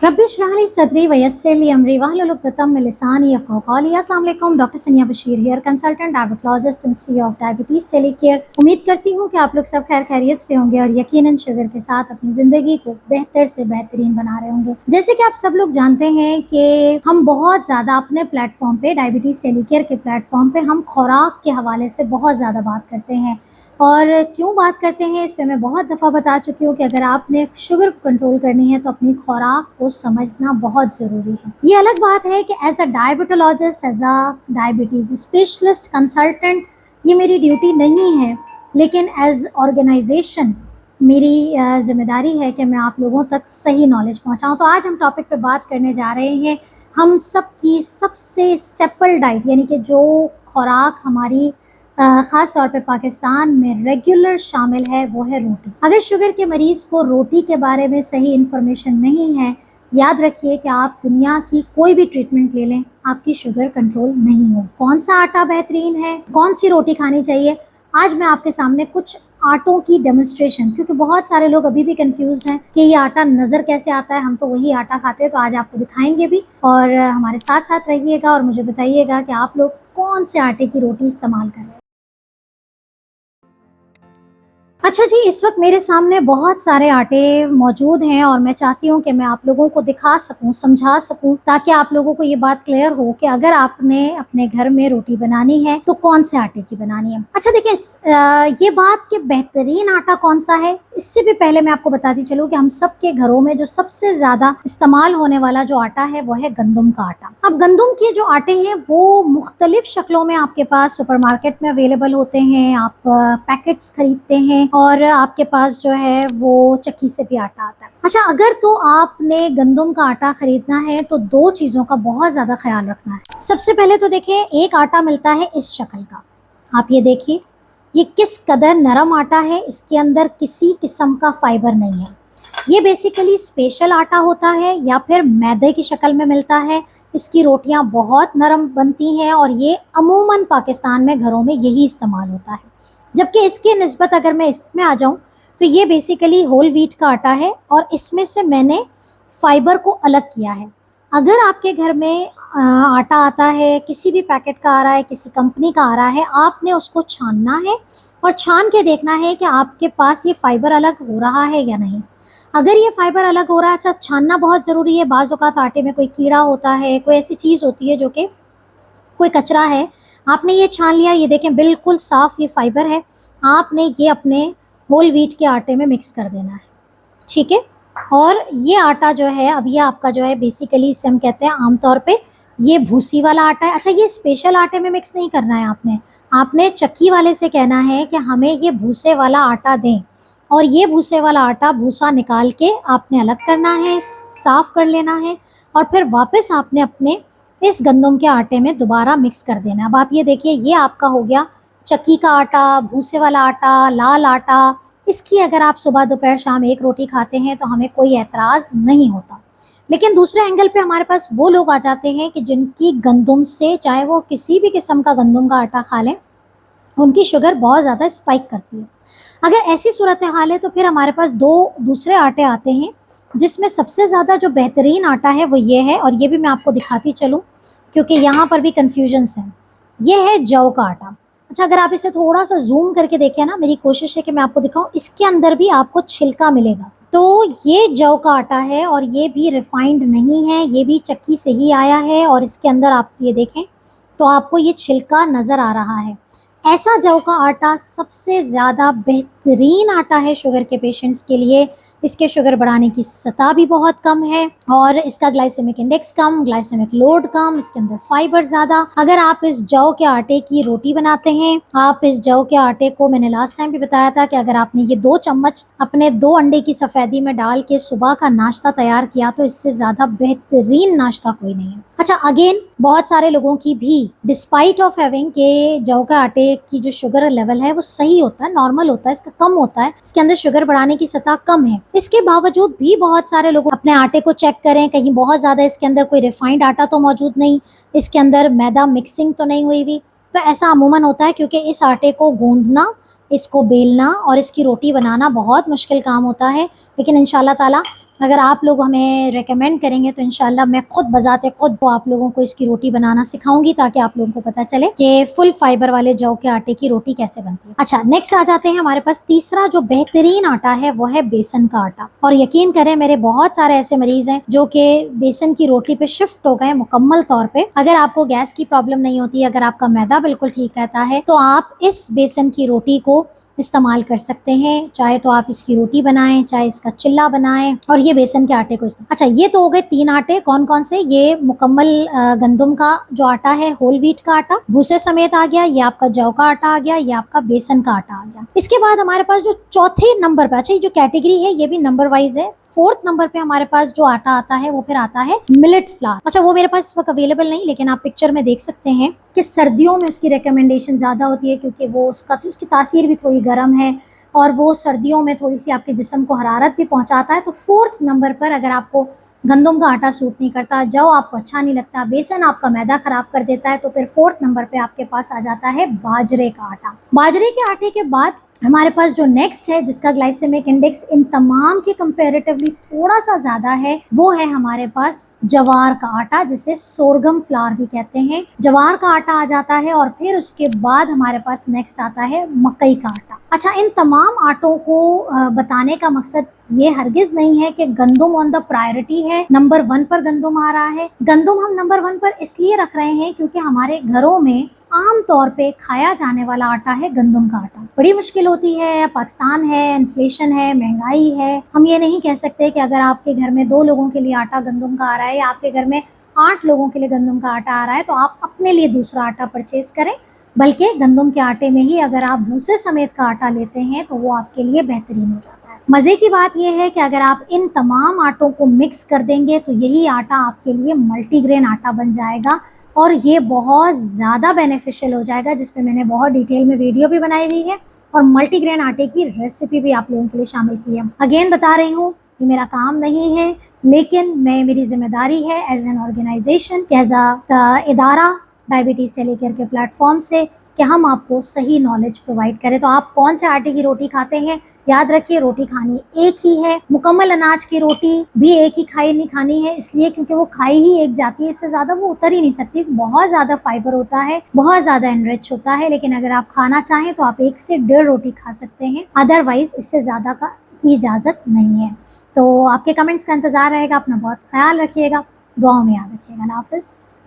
Rabbi इश्रह ली सदरी वयस्सिर ली अमरी वहलुल उक़दतम मिन लिसानी यफ़क़हू क़ौली। अस्सलाम वालेकुम, डॉक्टर सनिया Bashir here, consultant diabetologist institute of diabetes टेलीकेयर। उम्मीद करती हूँ कि आप लोग सब खैर खैरियत से होंगे और यकीनन शुगर के साथ अपनी ज़िंदगी को बेहतर से बेहतरीन बना रहे होंगे। जैसे कि आप सब लोग जानते हैं कि हम बहुत ज़्यादा अपने प्लेटफॉर्म पे, डायबिटीज़ टेलीकेयर के प्लेटफॉर्म पे हम खुराक के हवाले से बहुत ज़्यादा बात करते हैं। और क्यों बात करते हैं इस पे मैं बहुत दफ़ा बता चुकी हूँ कि अगर आपने शुगर को कंट्रोल करनी है तो अपनी खुराक को समझना बहुत ज़रूरी है। ये अलग बात है कि as a diabetologist, as a diabetes specialist consultant ये मेरी ड्यूटी नहीं है, लेकिन एज ऑर्गेनाइजेशन मेरी ज़िम्मेदारी है कि मैं आप लोगों तक सही नॉलेज पहुँचाऊँ। तो आज हम टॉपिक पे बात करने जा रहे हैं हम सब की सबसे स्टेपल डाइट, यानी कि जो खुराक हमारी ख़ास तौर पे पाकिस्तान में रेगुलर शामिल है वो है रोटी। अगर शुगर के मरीज़ को रोटी के बारे में सही इन्फॉर्मेशन नहीं है, याद रखिए कि आप दुनिया की कोई भी ट्रीटमेंट ले लें, आपकी शुगर कंट्रोल नहीं हो। कौन सा आटा बेहतरीन है, कौन सी रोटी खानी चाहिए, आज मैं आपके सामने कुछ आटों की डेमोन्स्ट्रेशन, क्योंकि बहुत सारे लोग अभी भी कंफ्यूज्ड हैं कि ये आटा नज़र कैसे आता है, हम तो वही आटा खाते हैं। तो आज आपको दिखाएंगे भी और हमारे साथ साथ रहिएगा और मुझे बताइएगा कि आप लोग कौन से आटे की रोटी इस्तेमाल कर रहे हैं। अच्छा जी, इस वक्त मेरे सामने बहुत सारे आटे मौजूद हैं और मैं चाहती हूँ कि मैं आप लोगों को दिखा सकूँ, समझा सकूँ, ताकि आप लोगों को ये बात क्लियर हो कि अगर आपने अपने घर में रोटी बनानी है तो कौन से आटे की बनानी है। अच्छा देखिए, ये बात कि बेहतरीन आटा कौन सा है, इससे भी पहले मैं आपको बताती चलूँ कि हम सबके घरों में जो सबसे ज़्यादा इस्तेमाल होने वाला जो आटा है वो है गंदम का आटा। अब गंदम के जो आटे हैं वो मुख्तलिफ शक्लों में आपके पास सुपरमार्केट में अवेलेबल होते हैं। आप पैकेट्स खरीदते हैं और आपके पास जो है वो चक्की से भी आटा आता है। अच्छा, अगर तो आपने गंदम का आटा खरीदना है तो दो चीज़ों का बहुत ज़्यादा ख्याल रखना है। सबसे पहले तो देखिए, एक आटा मिलता है इस शक्ल का, आप ये देखिए ये किस कदर नरम आटा है, इसके अंदर किसी किस्म का फाइबर नहीं है। ये बेसिकली स्पेशल आटा होता है या फिर मैदे की शक्ल में मिलता है। इसकी रोटियां बहुत नरम बनती हैं और ये अमूमन पाकिस्तान में घरों में यही इस्तेमाल होता है। जबकि इसके निस्बत अगर मैं इसमें आ जाऊं तो ये बेसिकली होल व्हीट का आटा है और इसमें से मैंने फाइबर को अलग किया है। अगर आपके घर में आटा आता है, किसी भी पैकेट का आ रहा है, किसी कंपनी का आ रहा है, आपने उसको छानना है और छान के देखना है कि आपके पास ये फाइबर अलग हो रहा है या नहीं। अगर ये फाइबर अलग हो रहा है, अच्छा छानना बहुत ज़रूरी है। बाज़ औक़ात आटे में कोई कीड़ा होता है, कोई ऐसी चीज़ होती है जो कि कोई कचरा है, आपने ये छान लिया, ये देखें बिल्कुल साफ़ ये फाइबर है, आपने ये अपने होल व्हीट के आटे में मिक्स कर देना है, ठीक है। और ये आटा जो है, अब ये आपका जो है बेसिकली इसे हम कहते हैं आमतौर पे ये भूसी वाला आटा है। अच्छा, ये स्पेशल आटे में मिक्स नहीं करना है, आपने चक्की वाले से कहना है कि हमें ये भूसे वाला आटा दें और ये भूसे वाला आटा भूसा निकाल के आपने अलग करना है, साफ़ कर लेना है और फिर वापस आपने अपने इस गंदम के आटे में दोबारा मिक्स कर देना। अब आप ये देखिए, ये आपका हो गया चक्की का आटा, भूसे वाला आटा, लाल आटा। इसकी अगर आप सुबह दोपहर शाम एक रोटी खाते हैं तो हमें कोई एतराज़ नहीं होता। लेकिन दूसरे एंगल पे हमारे पास वो लोग आ जाते हैं कि जिनकी गंदम से, चाहे वो किसी भी किस्म का गंदम का आटा खा लें, उनकी शुगर बहुत ज़्यादा स्पाइक करती है। अगर ऐसी सूरत हाल है तो फिर हमारे पास दो दूसरे आटे आते हैं, जिसमें सबसे ज़्यादा जो बेहतरीन आटा है वो ये है और ये भी मैं आपको दिखाती चलूँ क्योंकि यहाँ पर भी कन्फ्यूजन्स हैं। ये है जौ का आटा। अच्छा, अगर आप इसे थोड़ा सा जूम करके देखें ना, मेरी कोशिश है कि मैं आपको दिखाऊं, इसके अंदर भी आपको छिलका मिलेगा। तो ये जौ का आटा है और ये भी रिफाइंड नहीं है, ये भी चक्की से ही आया है और इसके अंदर आप ये देखें तो आपको ये छिलका नज़र आ रहा है। ऐसा जौ का आटा सबसे ज़्यादा बेहतरीन आटा है शुगर के पेशेंट्स के लिए। इसके शुगर बढ़ाने की सतह भी बहुत कम है और इसका ग्लाइसेमिक इंडेक्स कम, ग्लाइसेमिक लोड कम, इसके अंदर फाइबर ज़्यादा। अगर आप इस जौ के आटे की रोटी बनाते हैं, आप इस जौ के आटे को, मैंने लास्ट टाइम भी बताया था कि अगर आपने ये 2 चम्मच अपने 2 अंडे की सफ़ेदी में डाल के सुबह का नाश्ता तैयार किया तो इससे ज़्यादा बेहतरीन नाश्ता कोई नहीं है। अच्छा, अगेन बहुत सारे लोगों की भी डिस्पाइट ऑफ हैविंग के जौ के आटे की जो शुगर लेवल है वो सही होता है, नॉर्मल होता है, इसका कम होता है, इसके अंदर शुगर बढ़ाने की सतह कम है। इसके बावजूद भी बहुत सारे लोग अपने आटे को चेक करें, कहीं बहुत ज़्यादा इसके अंदर कोई रिफाइंड आटा तो मौजूद नहीं, इसके अंदर मैदा मिक्सिंग तो नहीं हुई हुई। तो ऐसा अमूमन होता है क्योंकि इस आटे को गूंदना, इसको बेलना और इसकी रोटी बनाना बहुत मुश्किल काम होता है। लेकिन इंशाल्लाह ताला अगर आप लोग हमें रेकमेंड करेंगे तो इंशाल्लाह मैं खुद बजाते खुद आप लोगों को इसकी रोटी बनाना सिखाऊंगी, ताकि आप लोगों को पता चले कि फुल फाइबर वाले जौ के आटे की रोटी कैसे बनती है। अच्छा, नेक्स्ट आ जाते हैं हमारे पास तीसरा जो बेहतरीन आटा है वो है बेसन का आटा। और यकीन करें मेरे बहुत सारे ऐसे मरीज हैं जो कि बेसन की रोटी पे शिफ्ट हो गए मुकम्मल तौर पे। अगर आपको गैस की प्रॉब्लम नहीं होती, अगर आपका मैदा बिल्कुल ठीक रहता है, तो आप इस बेसन की रोटी को इस्तेमाल कर सकते हैं। चाहे तो आप इसकी रोटी बनाएं, चाहे इसका चिल्ला बनाएं, और ये बेसन के आटे को इस्तेमाल। अच्छा, ये तो हो गए 3 आटे। कौन कौन से? ये मुकम्मल गंदम का जो आटा है, होल व्हीट का आटा भूसे समेत आ गया, ये आपका जौ का आटा आ गया, ये आपका बेसन का आटा आ गया। इसके बाद हमारे पास जो चौथे नंबर पे, अच्छा ये जो कैटेगरी है ये भी नंबर वाइज है, 4th नंबर पे हमारे पास जो आटा आता है वो फिर आता है मिलेट फ्लावर। अच्छा, वो मेरे पास इस वक्त अवेलेबल नहीं, लेकिन आप पिक्चर में देख सकते हैं कि सर्दियों में उसकी रिकमेंडेशन ज़्यादा होती है, क्योंकि वो उसकी तासीर भी थोड़ी गर्म है और वो सर्दियों में थोड़ी सी आपके जिस्म को हरारत भी पहुंचाता है। तो 4th नंबर पर अगर आपको गंदम का आटा सूट नहीं करता, जौ आपको अच्छा नहीं लगता, बेसन आपका मैदा खराब कर देता है, तो फिर 4th नंबर पे आपके पास आ जाता है बाजरे का आटा। बाजरे के आटे के बाद हमारे पास जो नेक्स्ट है, जिसका ग्लाइसेमिक इंडेक्स इन तमाम के कंपैरेटिवली थोड़ा सा ज्यादा है, वो है हमारे पास जवार का आटा, जिसे सोरगम फ्लावर भी कहते हैं। जवार का आटा आ जाता है और फिर उसके बाद हमारे पास नेक्स्ट आता है मकई का आटा। अच्छा, इन तमाम आटों को बताने का मकसद ये हरगिज नहीं है कि गंदम ऑन द प्रायोरिटी है, नंबर 1 पर गंदम आ रहा है। गंदम हम नंबर 1 पर इसलिए रख रहे हैं क्योंकि हमारे घरों में आम तौर पे खाया जाने वाला आटा है गंदम का आटा। बड़ी मुश्किल होती है, पाकिस्तान है, इन्फ्लेशन है, महंगाई है। हम ये नहीं कह सकते कि अगर आपके घर में 2 लोगों के लिए आटा गंदम का आ रहा है या आपके घर में 8 लोगों के लिए गंदम का आटा आ रहा है तो आप अपने लिए दूसरा आटा परचेज करें, बल्कि गंदम के आटे में ही अगर आप भूसे समेत का आटा लेते हैं तो वो आपके लिए बेहतरीन हो जाता है। मज़े की बात यह है कि अगर आप इन तमाम आटों को मिक्स कर देंगे तो यही आटा आपके लिए मल्टीग्रेन आटा बन जाएगा और ये बहुत ज़्यादा बेनिफिशियल हो जाएगा, जिसपे मैंने बहुत डिटेल में वीडियो भी बनाई हुई है और मल्टीग्रेन आटे की रेसिपी भी आप लोगों के लिए शामिल की है। अगेन बता रही हूँ, ये मेरा काम नहीं है, लेकिन मेरी जिम्मेदारी है as an organization, as a इदारा डायबिटीज़ टेलीकेयर के प्लेटफॉर्म से, कि हम आपको सही नॉलेज प्रोवाइड करें। तो आप कौन से आटे की रोटी खाते हैं, याद रखिए रोटी खानी एक ही है। मुकम्मल अनाज की रोटी भी एक ही खानी है, इसलिए क्योंकि वो खाई ही एक जाती है, इससे ज़्यादा वो उतर ही नहीं सकती। बहुत ज़्यादा फाइबर होता है, बहुत ज़्यादा एनरिच होता है, लेकिन अगर आप खाना चाहें तो आप 1 से 1.5 रोटी खा सकते हैं, अदरवाइज इससे ज़्यादा की इजाज़त नहीं है। तो आपके कमेंट्स का इंतज़ार रहेगा। अपना बहुत ख्याल रखिएगा, दुआओं में याद रखिएगा। अल्लाह हाफ़िज़।